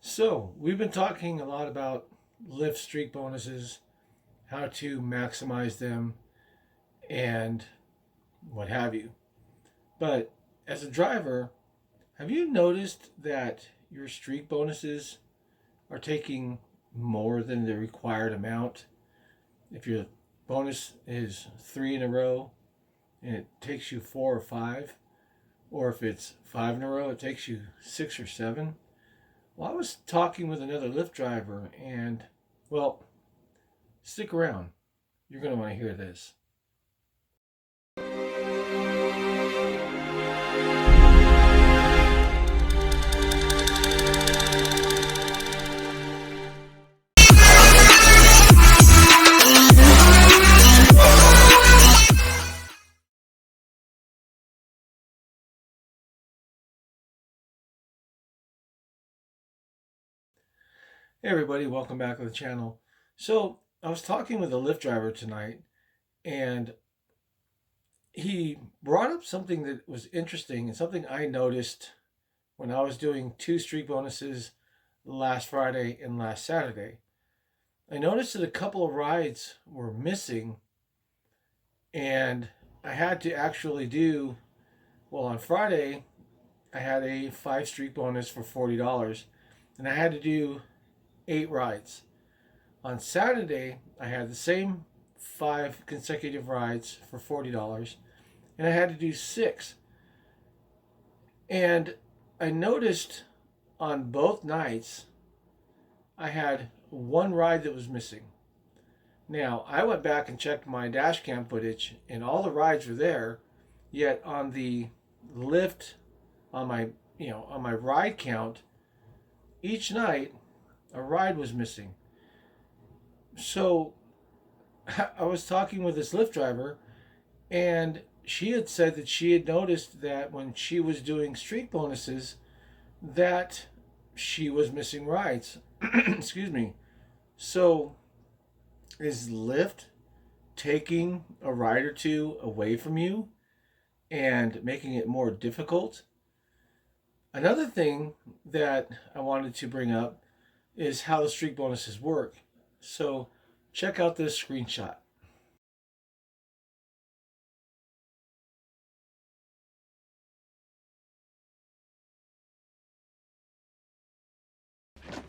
So, we've been talking a lot about Lyft streak bonuses, how to maximize them, and what have you. But as a driver, have you noticed that your streak bonuses are taking more than the required amount? If your bonus is three in a row and it takes you four or five, or if it's five in a row, it takes you six or seven. Well, I was talking with another Lyft driver, and well, stick around. You're going to want to hear this. Hey, everybody, welcome back to the channel. So, I was talking with a Lyft driver tonight, and he brought up something that was interesting and something I noticed when I was doing two streak bonuses last Friday and last Saturday. I noticed that a couple of rides were missing, and I had to actually do, well, on Friday, I had a five streak bonus for $40, and I had to do eight rides. On Saturday, I had the same five consecutive rides for $40, and I had to do six. And I noticed on both nights, I had one ride that was missing. Now, I went back and checked my dash cam footage, and all the rides were there, yet on the Lyft, on my ride count, each night, a ride was missing. So I was talking with this Lyft driver, and she had said that she had noticed that when she was doing streak bonuses, that she was missing rides. Excuse me. So is Lyft taking a ride or two away from you and making it more difficult? Another thing that I wanted to bring up is how the streak bonuses work. So check out this screenshot.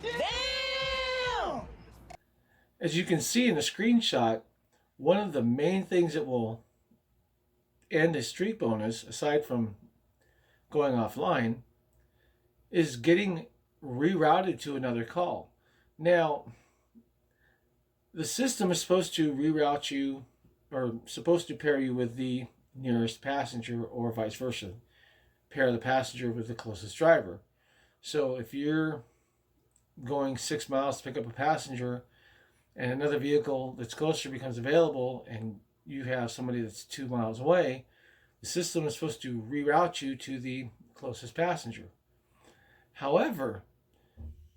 Damn! As you can see in the screenshot, one of the main things that will end a streak bonus, aside from going offline, is getting rerouted to another call. Now, the system is supposed to reroute you, or supposed to pair you with the nearest passenger, or vice versa. Pair the passenger with the closest driver. So if you're going 6 miles to pick up a passenger and another vehicle that's closer becomes available and you have somebody that's 2 miles away, the system is supposed to reroute you to the closest passenger. However,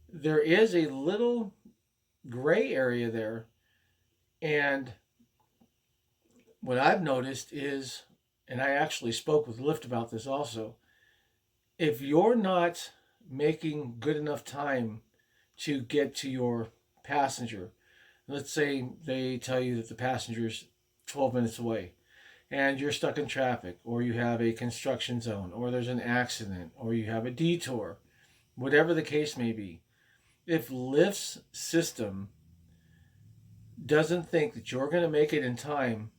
there is a little gray area there, and what I've noticed is, and I actually spoke with Lyft about this also, if you're not making good enough time to get to your passenger, let's say they tell you that the passenger's 12 minutes away and you're stuck in traffic, or you have a construction zone, or there's an accident, or you have a detour, whatever the case may be. If Lyft's system doesn't think that you're going to make it in time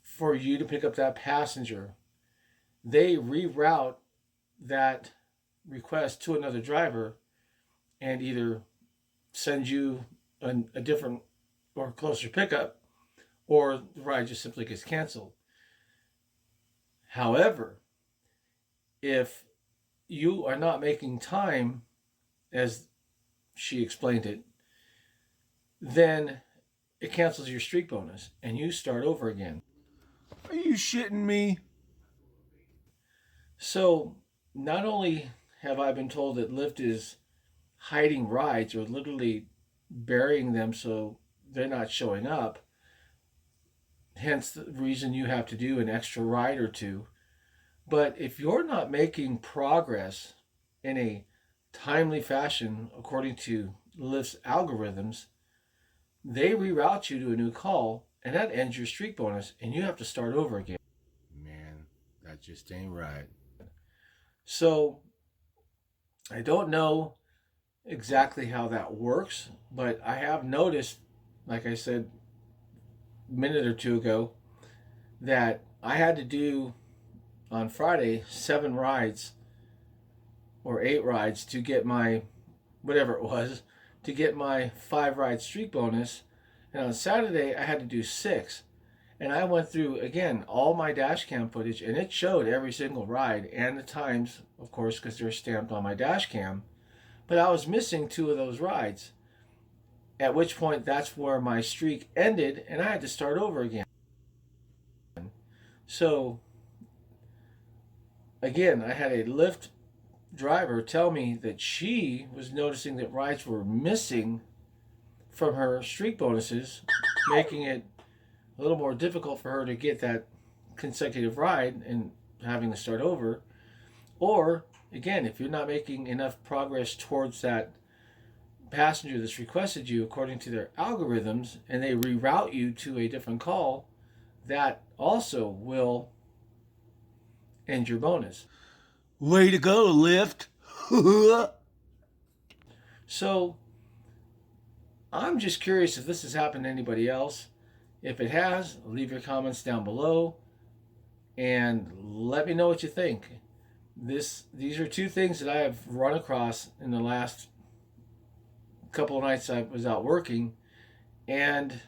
for you to pick up that passenger, they reroute that request to another driver and either send you a different or closer pickup, or the ride just simply gets canceled. However, if you are not making time, as she explained it, then it cancels your streak bonus and you start over again. Are you shitting me? So not only have I been told that Lyft is hiding rides, or literally burying them so they're not showing up, hence the reason you have to do an extra ride or two. But if you're not making progress in a timely fashion, according to Lyft's algorithms, they reroute you to a new call, and that ends your streak bonus, and you have to start over again. Man, that just ain't right. So I don't know exactly how that works, but I have noticed, like I said a minute or two ago, that I had to do on Friday 7 rides or 8 rides to get my whatever it was to get my 5 ride streak bonus, and on Saturday I had to do 6. And I went through again all my dash cam footage, and it showed every single ride and the times, of course, because they're stamped on my dash cam. But I was missing 2 of those rides. At which point, that's where my streak ended, and I had to start over again. So, again, I had a Lyft driver tell me that she was noticing that rides were missing from her streak bonuses, making it a little more difficult for her to get that consecutive ride and having to start over. Or, again, if you're not making enough progress towards that passenger that's requested you according to their algorithms and they reroute you to a different call, that also will end your bonus. Way to go, Lyft. So I'm just curious if this has happened to anybody else. If it has, leave your comments down below and let me know what you think. These are 2 things that I have run across in the last couple of nights I was out working, and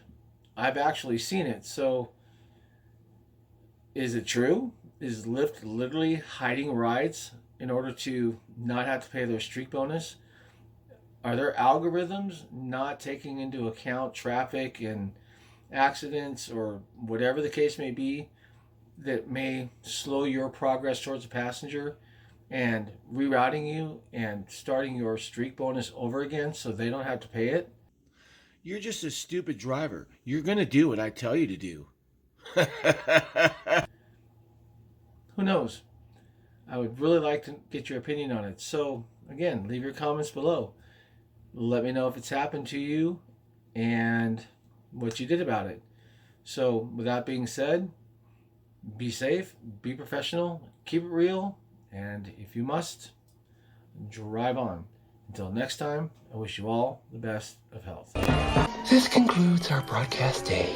I've actually seen it. So is it true? Is Lyft literally hiding rides in order to not have to pay their streak bonus? Are their algorithms not taking into account traffic and accidents or whatever the case may be that may slow your progress towards a passenger and rerouting you and starting your streak bonus over again so they don't have to pay it? You're just a stupid driver. You're gonna do what I tell you to do. Who knows? I would really like to get your opinion on it. So, again, leave your comments below. Let me know if it's happened to you and what you did about it. So, with that being said, be safe, be professional, keep it real, and if you must, drive on. Until next time, I wish you all the best of health. This concludes our broadcast day.